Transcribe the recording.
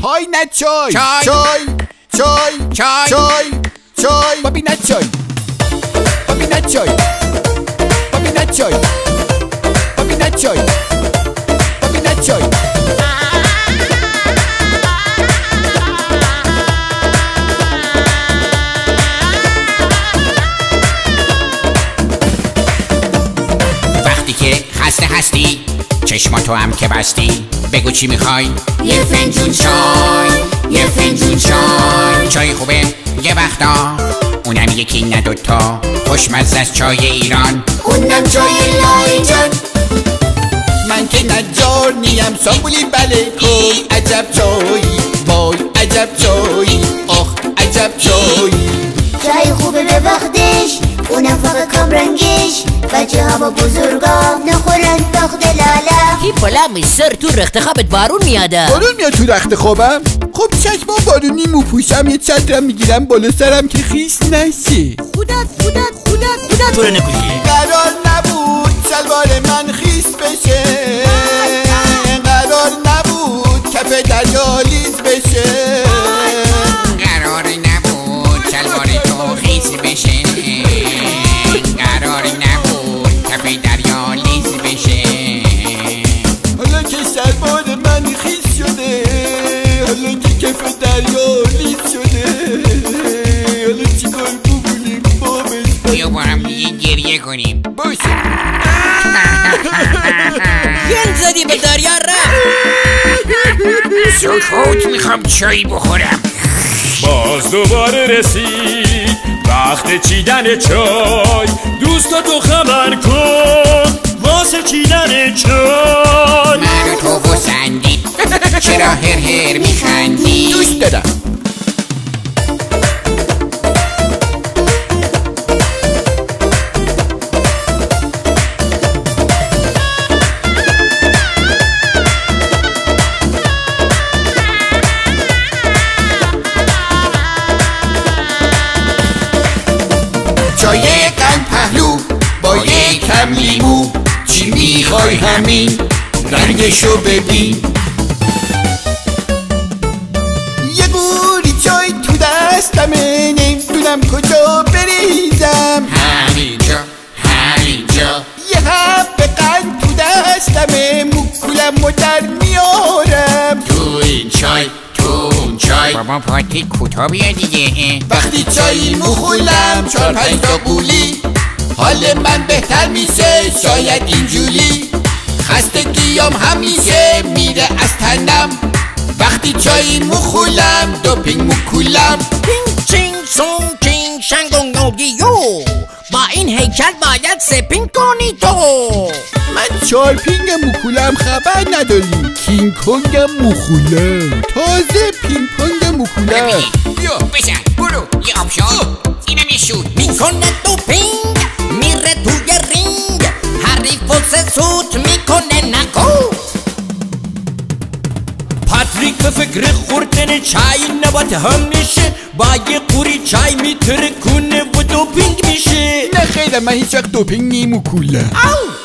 های نه چای چای بابی نه چای بابی نه چای بابی نه چای بابی نه چای بابی نه چای وقتی که خسته هستی چشماتو هم که بستی بگو چی میخوای؟ یه فنجون چای یه فنجون چای چای خوبه یه وقتا اونم یکی نه دوتا خوشمزه از چای ایران اونم چای لاهیجان من که نجار نیم سامبولی بله کن عجب چایی وای عجب چایی آخ عجب چایی چای خوبه به وقتش اونم فقط کم رنگش بچه ها با بزرگام نخورن تاخت لاله کی بلند سر تو رخت خوابت بارون میاده بارون میاد تو رخت خوابم خب چشمام بارونی مو پوشم یه چترم میگیرم بالا سرم که خیس نشه خودت تو رو نکشی قرار نبود شلوار من خیس بشه قرار نبود کف دریا لیز بشه قرار نبود شلوار تو خیس بشه قرار نبود کف دریا لیز بشه حالا که شلوار من خیس شده حالا که کف دریا لیز شده حالا چیکار بکنیم بابش بیا با هم دیگه گریه کنیم باشه گل زدی به دریا رفت سکوت میخوام چایی بخورم باز دوباره رسید وقت چیدن چای دوستاتو خبر کن واسه چیدن چای من و تو و سندی چرا هر میخندی دوست دارم چای قند پهلو با یکم لیمو چی میخوای همین رنگشو ببین یه گوری چای تو دستمه نمیدونم کجا بریزم همینجا یه حب قند تو دستمه موکولم و در میارم تو این چای تو اون چای بابا پاتی کوتا بیا دیگه وقتی چایی مخولم 4-5 تا قولی حال من بهتر میشه شاید اینجوری خستگیام همیشه میره از تنم وقتی چایی مخولم دوپینگ مکولم پینگ چینگ سونگ چینگ شنگونگ نوگیو با این هیکل باید سپینگ کنی تو من 4 پینگم مکولم خبر نداری کینگ کنگم مخولم تازه پینگ پونگم مکولم بیا بزن برو یه آبشار اینم یه شود میکنه دوپینگ میره توی رینگ حریف و سوت میکنه نکو پاتریک به فکر خوردن چای نبات هم میشه با یه قوری چای میتره کنه و دوپینگ میشه نه خیلی من هیچ وقت دوپینگ نیم مکولم او